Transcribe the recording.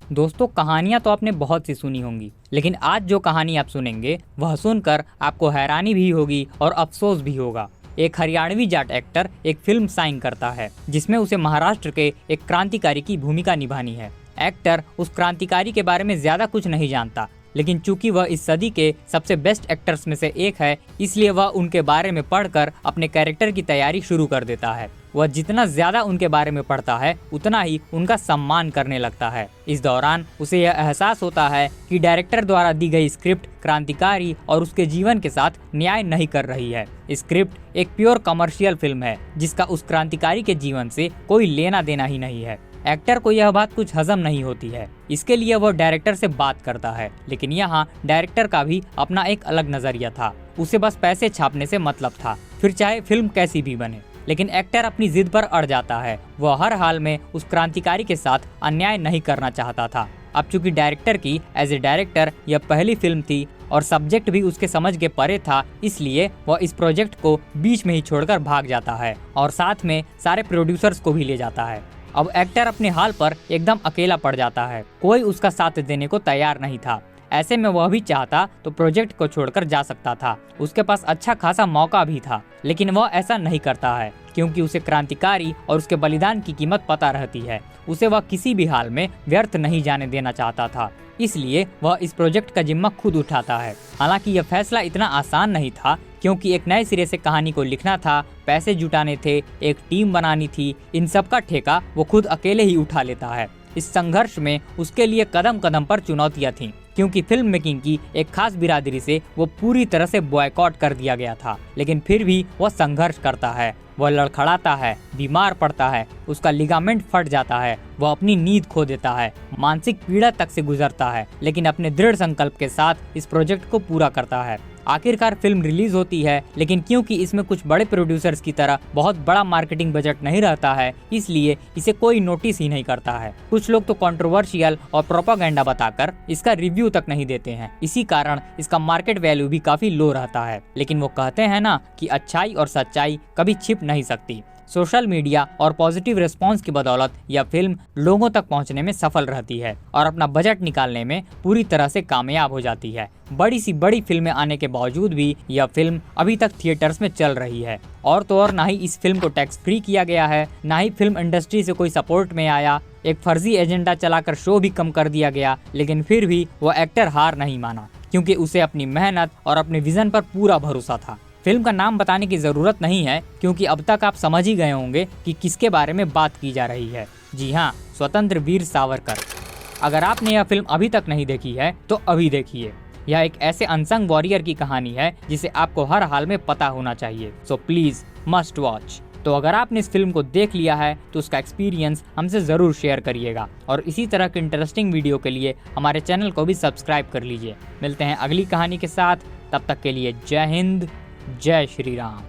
दोस्तों, कहानियां तो आपने बहुत सी सुनी होंगी, लेकिन आज जो कहानी आप सुनेंगे वह सुनकर आपको हैरानी भी होगी और अफसोस भी होगा। एक हरियाणवी जाट एक्टर एक फिल्म साइन करता है जिसमें उसे महाराष्ट्र के एक क्रांतिकारी की भूमिका निभानी है। एक्टर उस क्रांतिकारी के बारे में ज्यादा कुछ नहीं जानता, लेकिन चूंकि वह इस सदी के सबसे बेस्ट एक्टर्स में से एक है, इसलिए वह उनके बारे में पढ़कर अपने कैरेक्टर की तैयारी शुरू कर देता है। वह जितना ज्यादा उनके बारे में पढ़ता है उतना ही उनका सम्मान करने लगता है। इस दौरान उसे यह एहसास होता है कि डायरेक्टर द्वारा दी गई स्क्रिप्ट क्रांतिकारी और उसके जीवन के साथ न्याय नहीं कर रही है। स्क्रिप्ट एक प्योर कमर्शियल फिल्म है जिसका उस क्रांतिकारी के जीवन से कोई लेना देना ही नहीं है। एक्टर को यह बात कुछ हजम नहीं होती है, इसके लिए वह डायरेक्टर से बात करता है, लेकिन यहाँ डायरेक्टर का भी अपना एक अलग नजरिया था। उसे बस पैसे छापने से मतलब था, फिर चाहे फिल्म कैसी भी बने। लेकिन एक्टर अपनी जिद पर अड़ जाता है। वह हर हाल में उस क्रांतिकारी के साथ अन्याय नहीं करना चाहता था। अब चूंकि डायरेक्टर की एज ए डायरेक्टर यह पहली फिल्म थी और सब्जेक्ट भी उसके समझ के परे था, इसलिए वह इस प्रोजेक्ट को बीच में ही छोड़कर भाग जाता है और साथ में सारे प्रोड्यूसर्स को भी ले जाता है। अब एक्टर अपने हाल पर एकदम अकेला पड़ जाता है, कोई उसका साथ देने को तैयार नहीं था। ऐसे में वह भी चाहता तो प्रोजेक्ट को छोड़कर जा सकता था, उसके पास अच्छा खासा मौका भी था, लेकिन वह ऐसा नहीं करता है क्योंकि उसे क्रांतिकारी और उसके बलिदान की कीमत पता रहती है। उसे वह किसी भी हाल में व्यर्थ नहीं जाने देना चाहता था, इसलिए वह इस प्रोजेक्ट का जिम्मा खुद उठाता है। हालांकि यह फैसला इतना आसान नहीं था क्योंकि एक नए सिरे से कहानी को लिखना था, पैसे जुटाने थे, एक टीम बनानी थी, इन सब का ठेका वो खुद अकेले ही उठा लेता है। इस संघर्ष में उसके लिए कदम कदम पर चुनौतियां थीं, क्योंकि फिल्म मेकिंग की एक खास बिरादरी से वो पूरी तरह से बॉयकॉट कर दिया गया था। लेकिन फिर भी वह संघर्ष करता है, वह लड़खड़ाता है, बीमार पड़ता है, उसका लिगामेंट फट जाता है, वह अपनी नींद खो देता है, मानसिक पीड़ा तक से गुजरता है, लेकिन अपने दृढ़ संकल्प के साथ इस प्रोजेक्ट को पूरा करता है। आखिरकार फिल्म रिलीज होती है, लेकिन क्योंकि इसमें कुछ बड़े प्रोड्यूसर्स की तरह बहुत बड़ा मार्केटिंग बजट नहीं रहता है, इसलिए इसे कोई नोटिस ही नहीं करता है। कुछ लोग तो कंट्रोवर्शियल और प्रोपागेंडा बताकर इसका रिव्यू तक नहीं देते हैं। इसी कारण इसका मार्केट वैल्यू भी काफी लो रहता है। लेकिन वो कहते हैं ना कि अच्छाई और सच्चाई कभी छिप नहीं सकती। सोशल मीडिया और पॉजिटिव रिस्पांस की बदौलत यह फिल्म लोगों तक पहुंचने में सफल रहती है और अपना बजट निकालने में पूरी तरह से कामयाब हो जाती है। बड़ी सी बड़ी फिल्में आने के बावजूद भी यह फिल्म अभी तक थिएटर्स में चल रही है। और तो और ना ही इस फिल्म को टैक्स फ्री किया गया है, ना ही फिल्म इंडस्ट्री से कोई सपोर्ट में आया। एक फर्जी एजेंडा चलाकर शो भी कम कर दिया गया, लेकिन फिर भी वह एक्टर हार नहीं माना क्योंकि उसे अपनी मेहनत और अपने विजन पर पूरा भरोसा था। फिल्म का नाम बताने की जरूरत नहीं है क्योंकि अब तक आप समझ ही गए होंगे कि किसके बारे में बात की जा रही है। जी हाँ, स्वतंत्र वीर सावरकर। अगर आपने यह फिल्म अभी तक नहीं देखी है तो अभी देखिए। यह एक ऐसे अनसंग वॉरियर की कहानी है जिसे आपको हर हाल में पता होना चाहिए। So please must watch. तो अगर आपने इस फिल्म को देख लिया है तो उसका एक्सपीरियंस हमसे ज़रूर शेयर करिएगा और इसी तरह के इंटरेस्टिंग वीडियो के लिए हमारे चैनल को भी सब्सक्राइब कर लीजिए। मिलते हैं अगली कहानी के साथ, तब तक के लिए जय हिंद, जय श्री राम।